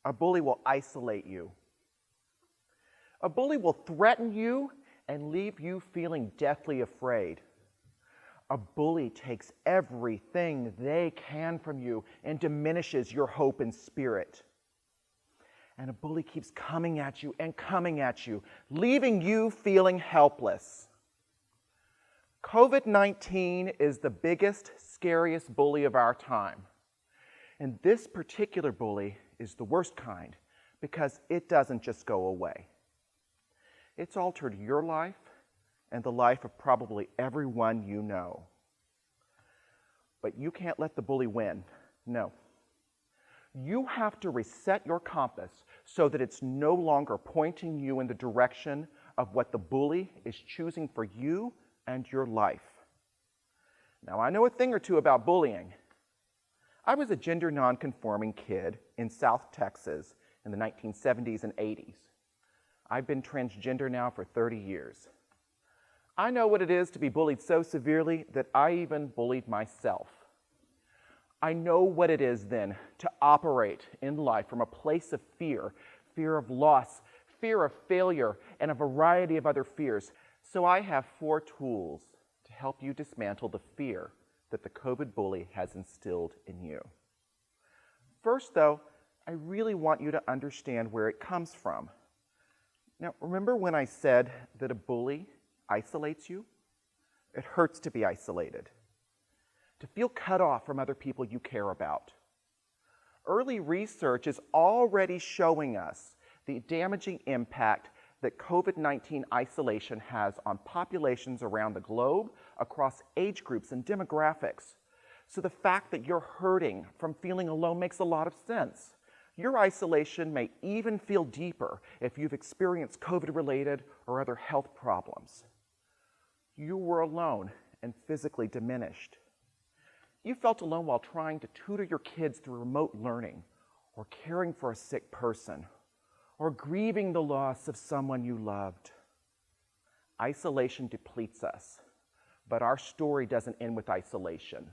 A bully will isolate you. A bully will threaten you and leave you feeling deathly afraid. A bully takes everything they can from you and diminishes your hope and spirit. And a bully keeps coming at you and coming at you, leaving you feeling helpless. COVID-19 is the biggest, scariest bully of our time. And this particular bully is the worst kind because it doesn't just go away. It's altered your life and the life of probably everyone you know. But you can't let the bully win. No. You have to reset your compass so that it's no longer pointing you in the direction of what the bully is choosing for you and your life. Now, I know a thing or two about bullying. I was a gender non-conforming kid in South Texas in the 1970s and 80s. I've been transgender now for 30 years. I know what it is to be bullied so severely that I even bullied myself. I know what it is then to operate in life from a place of fear, fear of loss, fear of failure, and a variety of other fears. So I have 4 tools to help you dismantle the fear that the COVID bully has instilled in you. First, though, I really want you to understand where it comes from. Now, remember when I said that a bully isolates you? It hurts to be isolated, to feel cut off from other people you care about. Early research is already showing us the damaging impact that COVID-19 isolation has on populations around the globe, across age groups and demographics. So the fact that you're hurting from feeling alone makes a lot of sense. Your isolation may even feel deeper if you've experienced COVID-related or other health problems. You were alone and physically diminished. You felt alone while trying to tutor your kids through remote learning, or caring for a sick person, or grieving the loss of someone you loved. Isolation depletes us, but our story doesn't end with isolation.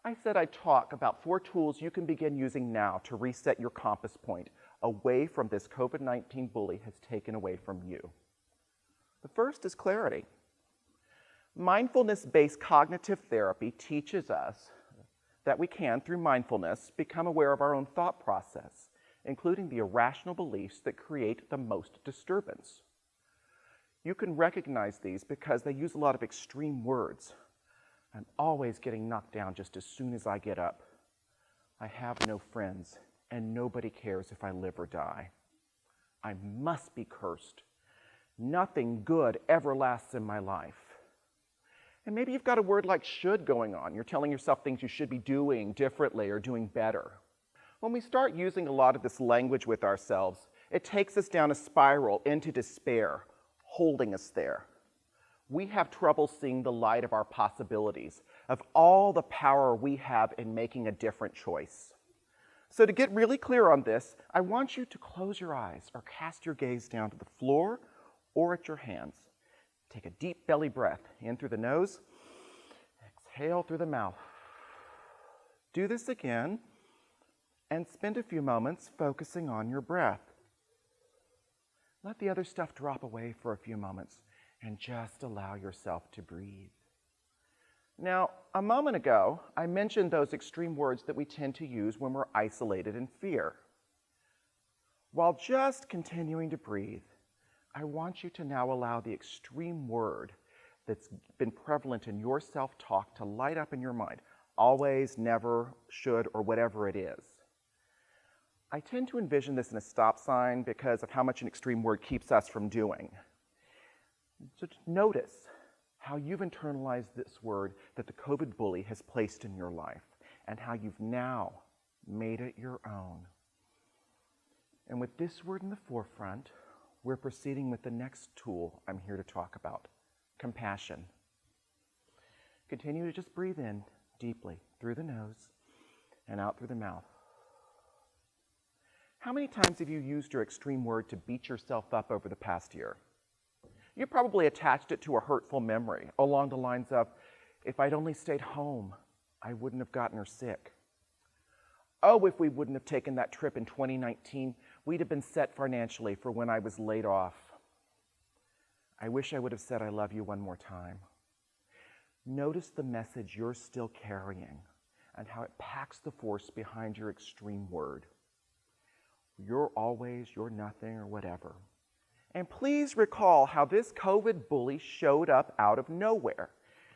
I said I'd talk about 4 tools you can begin using now to reset your compass point away from this COVID-19 bully has taken away from you. The first is clarity. Mindfulness-based cognitive therapy teaches us that we can, through mindfulness, become aware of our own thought process, including the irrational beliefs that create the most disturbance. You can recognize these because they use a lot of extreme words. I'm always getting knocked down just as soon as I get up. I have no friends, and nobody cares if I live or die. I must be cursed. Nothing good ever lasts in my life. And maybe you've got a word like should going on. You're telling yourself things you should be doing differently or doing better. When we start using a lot of this language with ourselves, it takes us down a spiral into despair, holding us there. We have trouble seeing the light of our possibilities, of all the power we have in making a different choice. So to get really clear on this, I want you to close your eyes or cast your gaze down to the floor or at your hands. Take a deep belly breath in through the nose, exhale through the mouth. Do this again and spend a few moments focusing on your breath. Let the other stuff drop away for a few moments and just allow yourself to breathe. Now, a moment ago, I mentioned those extreme words that we tend to use when we're isolated in fear. While just continuing to breathe, I want you to now allow the extreme word that's been prevalent in your self-talk to light up in your mind. Always, never, should, or whatever it is. I tend to envision this in a stop sign because of how much an extreme word keeps us from doing. So just notice how you've internalized this word that the COVID bully has placed in your life and how you've now made it your own. And with this word in the forefront, we're proceeding with the next tool I'm here to talk about, compassion. Continue to just breathe in deeply through the nose and out through the mouth. How many times have you used your extreme word to beat yourself up over the past year? You probably attached it to a hurtful memory along the lines of, if I'd only stayed home, I wouldn't have gotten her sick. Oh, if we wouldn't have taken that trip in 2019, we'd have been set financially for when I was laid off. I wish I would have said I love you one more time. Notice the message you're still carrying and how it packs the force behind your extreme word. You're always, you're nothing, or whatever. And please recall how this COVID bully showed up out of nowhere,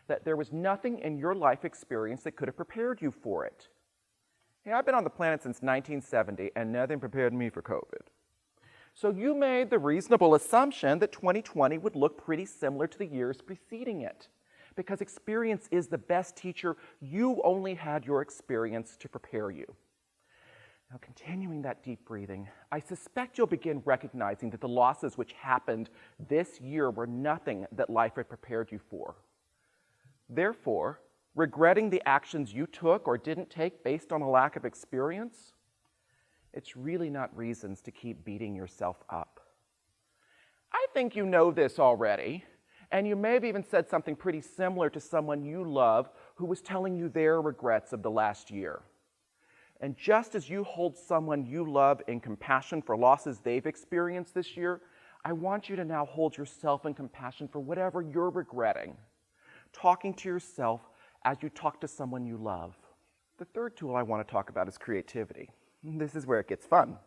that there was nothing in your life experience that could have prepared you for it. Hey, I've been on the planet since 1970, and nothing prepared me for COVID. So you made the reasonable assumption that 2020 would look pretty similar to the years preceding it, because experience is the best teacher. You only had your experience to prepare you. Now, continuing that deep breathing, I suspect you'll begin recognizing that the losses which happened this year were nothing that life had prepared you for. Therefore, regretting the actions you took or didn't take based on a lack of experience, it's really not reasons to keep beating yourself up. I think you know this already, and you may have even said something pretty similar to someone you love who was telling you their regrets of the last year. And just as you hold someone you love in compassion for losses they've experienced this year, I want you to now hold yourself in compassion for whatever you're regretting, talking to yourself as you talk to someone you love. The third tool I want to talk about is creativity. This is where it gets fun.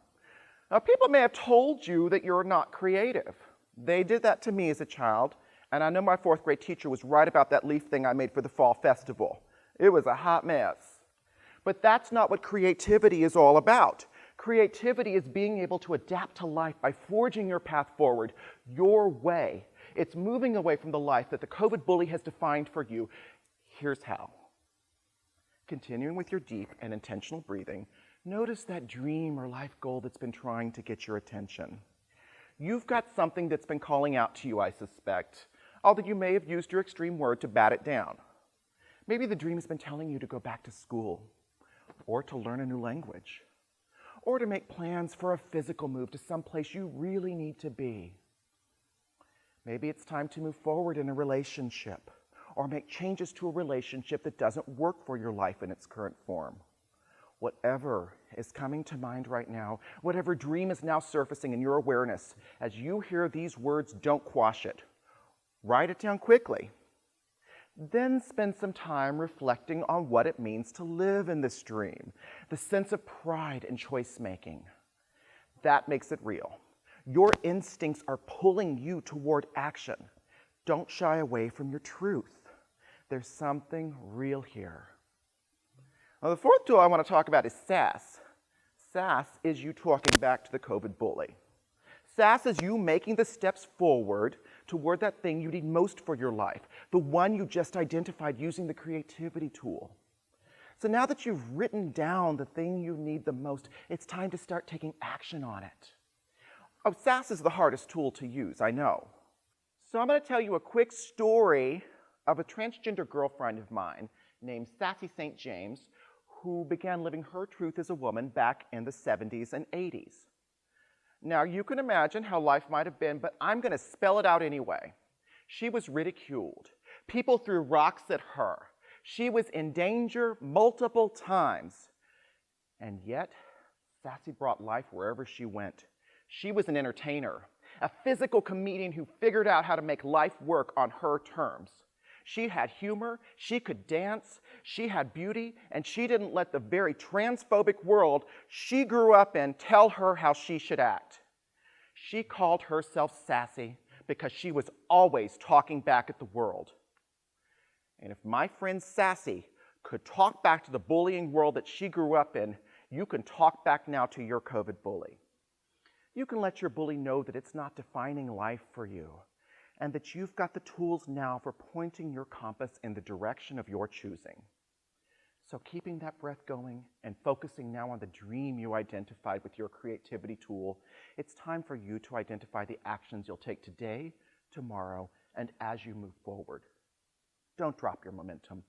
Now, people may have told you that you're not creative. They did that to me as a child, and I know my fourth grade teacher was right about that leaf thing I made for the fall festival. It was a hot mess. But that's not what creativity is all about. Creativity is being able to adapt to life by forging your path forward, your way. It's moving away from the life that the COVID bully has defined for you. Here's how. Continuing with your deep and intentional breathing, notice that dream or life goal that's been trying to get your attention. You've got something that's been calling out to you, I suspect, although you may have used your extreme word to bat it down. Maybe the dream has been telling you to go back to school, or to learn a new language, or to make plans for a physical move to some place you really need to be. Maybe it's time to move forward in a relationship, or make changes to a relationship that doesn't work for your life in its current form. Whatever is coming to mind right now, whatever dream is now surfacing in your awareness, as you hear these words, don't quash it. Write it down quickly. Then spend some time reflecting on what it means to live in this dream, the sense of pride and choice making. That makes it real. Your instincts are pulling you toward action. Don't shy away from your truth. There's something real here. Now, the fourth tool I want to talk about is SAS. SAS is you talking back to the COVID bully. SAS is you making the steps forward toward that thing you need most for your life, the one you just identified using the creativity tool. So now that you've written down the thing you need the most, it's time to start taking action on it. Oh, SAS is the hardest tool to use, I know. So I'm going to tell you a quick story of a transgender girlfriend of mine named Stacee St. James, who began living her truth as a woman back in the 70s and 80s. Now, you can imagine how life might have been, but I'm going to spell it out anyway. She was ridiculed. People threw rocks at her. She was in danger multiple times. And yet, Stacee brought life wherever she went. She was an entertainer, a physical comedian who figured out how to make life work on her terms. She had humor, she could dance, she had beauty, and she didn't let the very transphobic world she grew up in tell her how she should act. She called herself sassy because she was always talking back at the world. And if my friend Stacee could talk back to the bullying world that she grew up in, you can talk back now to your COVID bully. You can let your bully know that it's not defining life for you, and that you've got the tools now for pointing your compass in the direction of your choosing. So keeping that breath going and focusing now on the dream you identified with your creativity tool, it's time for you to identify the actions you'll take today, tomorrow, and as you move forward. Don't drop your momentum.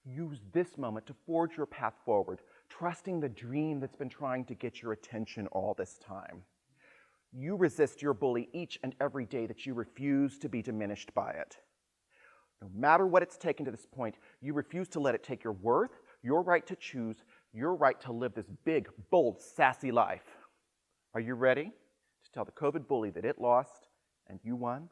Use this moment to forge your path forward, trusting the dream that's been trying to get your attention all this time. You resist your bully each and every day that you refuse to be diminished by it. No matter what it's taken to this point, you refuse to let it take your worth, your right to choose, your right to live this big, bold, sassy life. Are you ready to tell the COVID bully that it lost and you won?